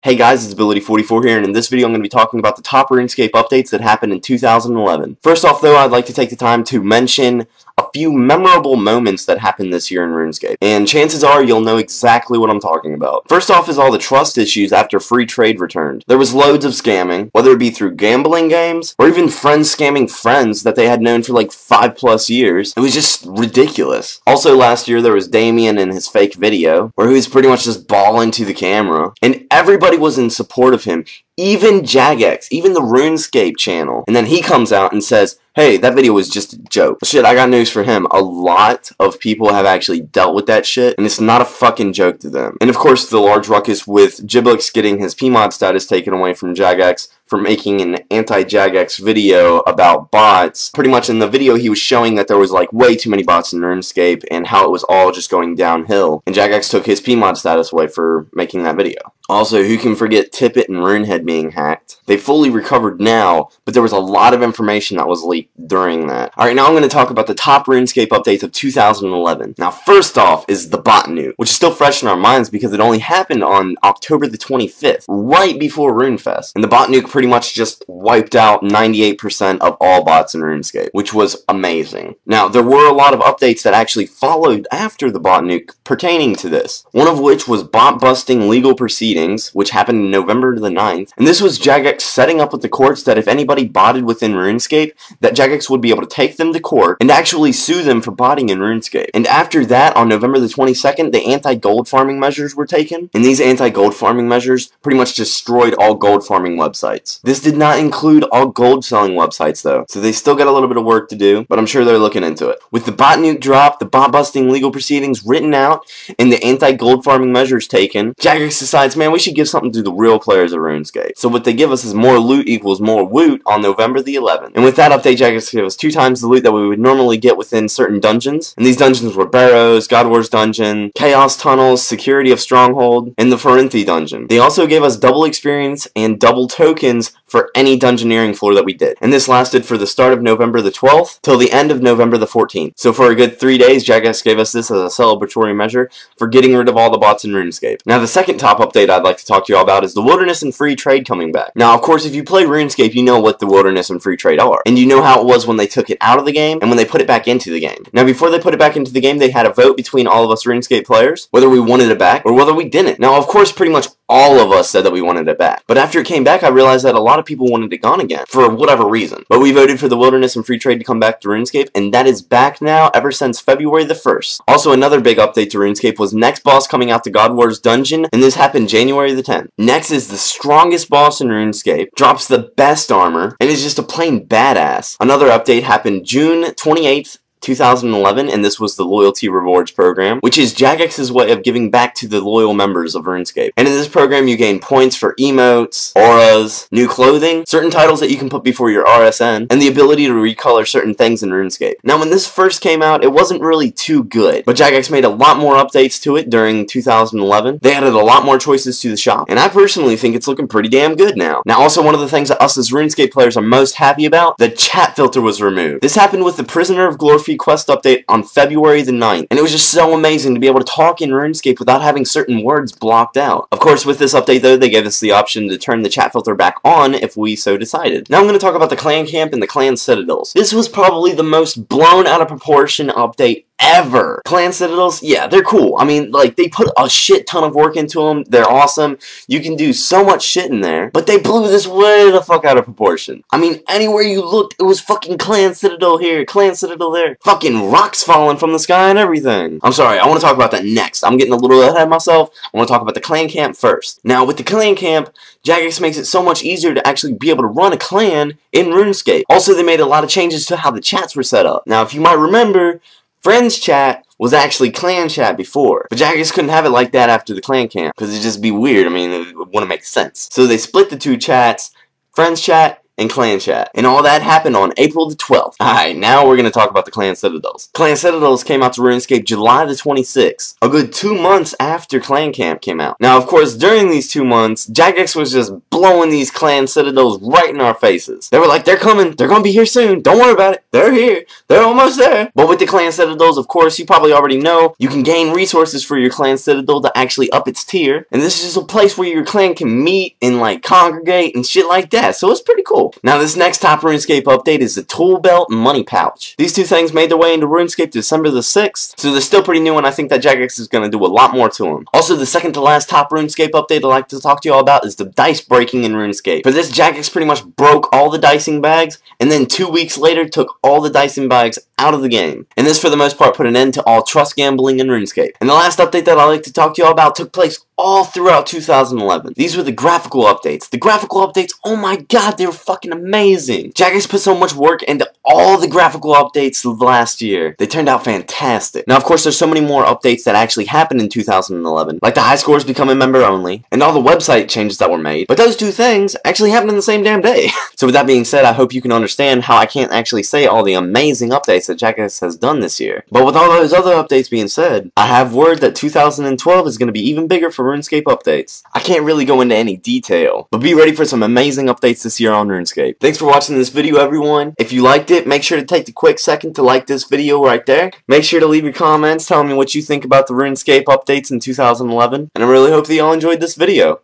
Hey guys, it's Ability44 here, and in this video I'm going to be talking about the top RuneScape updates that happened in 2011. First off though, I'd like to take the time to mention a few memorable moments that happened this year in RuneScape, and chances are you'll know exactly what I'm talking about. First off is all the trust issues after free trade returned. There was loads of scamming, whether it be through gambling games, or even friends scamming friends that they had known for like 5+ years. It was just ridiculous. Also last year there was Damien and his fake video, where he was pretty much just bawling to the camera, and everybody was in support of him, even Jagex, even the Runescape channel. And then he comes out and says, hey, that video was just a joke. Shit, I got news for him. A lot of people have actually dealt with that shit, and it's not a fucking joke to them. And of course, the large ruckus with Jiblix getting his PMod status taken away from Jagex for making an anti-Jagex video about bots. Pretty much in the video he was showing that there was like way too many bots in RuneScape and how it was all just going downhill. And Jagex took his PMod status away for making that video. Also, who can forget Tip.it and RuneHead being hacked? They fully recovered now, but there was a lot of information that was leaked during that. Alright, now I'm going to talk about the top RuneScape updates of 2011. Now, first off is the bot nuke, which is still fresh in our minds because it only happened on October the 25th, right before Runefest. And the bot nuke pretty much just wiped out 98% of all bots in RuneScape, which was amazing. Now, there were a lot of updates that actually followed after the bot nuke pertaining to this. One of which was bot busting Legal Proceedings, which happened in November the 9th. And this was Jagex setting up with the courts that if anybody botted within RuneScape, that Jagex would be able to take them to court and actually sue them for botting in RuneScape. And after that, on November the 22nd, the anti-GoldFarming measures were taken. And these anti-GoldFarming measures pretty much destroyed all gold farming websites. This did not include all gold selling websites though, so they still got a little bit of work to do, but I'm sure they're looking into it. With the bot nuke drop, the bot busting Legal Proceedings written out, and the anti-GoldFarming measures taken, Jagex decides, man, we should give something to the real players of RuneScape. So what they give us is more loot equals more woot on November the 11th. And with that update, Jagex gave us 2 times the loot that we would normally get within certain dungeons. And these dungeons were Barrows, God Wars Dungeon, Chaos Tunnels, Security of Stronghold, and the Forinthi Dungeon. They also gave us double experience and double tokens for any dungeoneering floor that we did. And this lasted for the start of November the 12th till the end of November the 14th. So for a good 3 days, Jagex gave us this as a celebratory measure for getting rid of all the bots in RuneScape. Now the second top update I'd like to talk to you all about is the wilderness and free trade coming back. Now of course if you play RuneScape you know what the wilderness and free trade are. And you know how it was when they took it out of the game and when they put it back into the game. Now before they put it back into the game they had a vote between all of us RuneScape players whether we wanted it back or whether we didn't. Now of course pretty much all of us said that we wanted it back. But after it came back I realized that a lot of people wanted it gone again for whatever reason. But we voted for the wilderness and free trade to come back to RuneScape, and that is back now ever since February the 1st. Also another big update to RuneScape was next boss coming out to God Wars Dungeon, and this happened January the 10th. Nex is the strongest boss in RuneScape, drops the best armor, and is just a plain badass. Another update happened June 28th, 2011, and this was the Loyalty Rewards program, which is Jagex's way of giving back to the loyal members of RuneScape. And in this program you gain points for emotes, auras, new clothing, certain titles that you can put before your RSN, and the ability to recolor certain things in RuneScape. Now when this first came out it wasn't really too good, but Jagex made a lot more updates to it during 2011. They added a lot more choices to the shop, and I personally think it's looking pretty damn good now. Now also one of the things that us as RuneScape players are most happy about, the chat filter was removed. This happened with the Prisoner of Glorfy quest update on February the 9th, and it was just so amazing to be able to talk in RuneScape without having certain words blocked out. Of course, with this update though, they gave us the option to turn the chat filter back on if we so decided. Now I'm going to talk about the clan camp and the clan Citadels. This was probably the most blown out of proportion update ever. Clan Citadels, yeah, they're cool. I mean, like, they put a shit ton of work into them. They're awesome. You can do so much shit in there, but they blew this way the fuck out of proportion. I mean, anywhere you looked, it was fucking Clan Citadel here, Clan Citadel there. Fucking rocks falling from the sky and everything. I'm sorry, I want to talk about that next. I'm getting a little ahead of myself. I want to talk about the clan camp first. Now, with the clan camp, Jagex makes it so much easier to actually be able to run a clan in RuneScape. Also, they made a lot of changes to how the chats were set up. Now, if you might remember, Friends chat was actually clan chat before, but Jagex couldn't have it like that after the clan camp, because it'd just be weird. I mean, it wouldn't make sense. So they split the two chats, Friends chat in clan chat. And all that happened on April the 12th. Alright, now we're going to talk about the Clan Citadels. Clan Citadels came out to RuneScape July the 26th, a good 2 months after Clan Camp came out. Now, of course, during these 2 months, Jagex was just blowing these Clan Citadels right in our faces. They were like, they're coming, they're going to be here soon, don't worry about it, they're here, they're almost there. But with the Clan Citadels, of course, you probably already know, you can gain resources for your Clan Citadel to actually up its tier. And this is just a place where your clan can meet and like congregate and shit like that. So it's pretty cool. Now this next top RuneScape update is the Tool Belt and Money Pouch. These two things made their way into RuneScape December the 6th. So they're still pretty new, and I think that Jagex is going to do a lot more to them. Also, the second to last top RuneScape update I'd like to talk to you all about is the dice breaking in RuneScape. For this, Jagex pretty much broke all the dicing bags, and then 2 weeks later took all the dicing bags out of the game. And this, for the most part, put an end to all trust gambling in RuneScape. And the last update that I'd like to talk to you all about took place all throughout 2011. These were the graphical updates. The graphical updates, oh my god, they were fucking amazing. Jagex put so much work into all the graphical updates of last year. They turned out fantastic. Now, of course, there's so many more updates that actually happened in 2011, like the high scores becoming member only, and all the website changes that were made. But those two things actually happened in the same damn day. So with that being said, I hope you can understand how I can't actually say all the amazing updates that Jagex has done this year. But with all those other updates being said, I have word that 2012 is going to be even bigger for RuneScape updates. I can't really go into any detail, but be ready for some amazing updates this year on RuneScape. Thanks for watching this video, everyone. If you liked it, make sure to take the quick second to like this video right there. Make sure to leave your comments telling me what you think about the RuneScape updates in 2011, and I really hope that y'all enjoyed this video.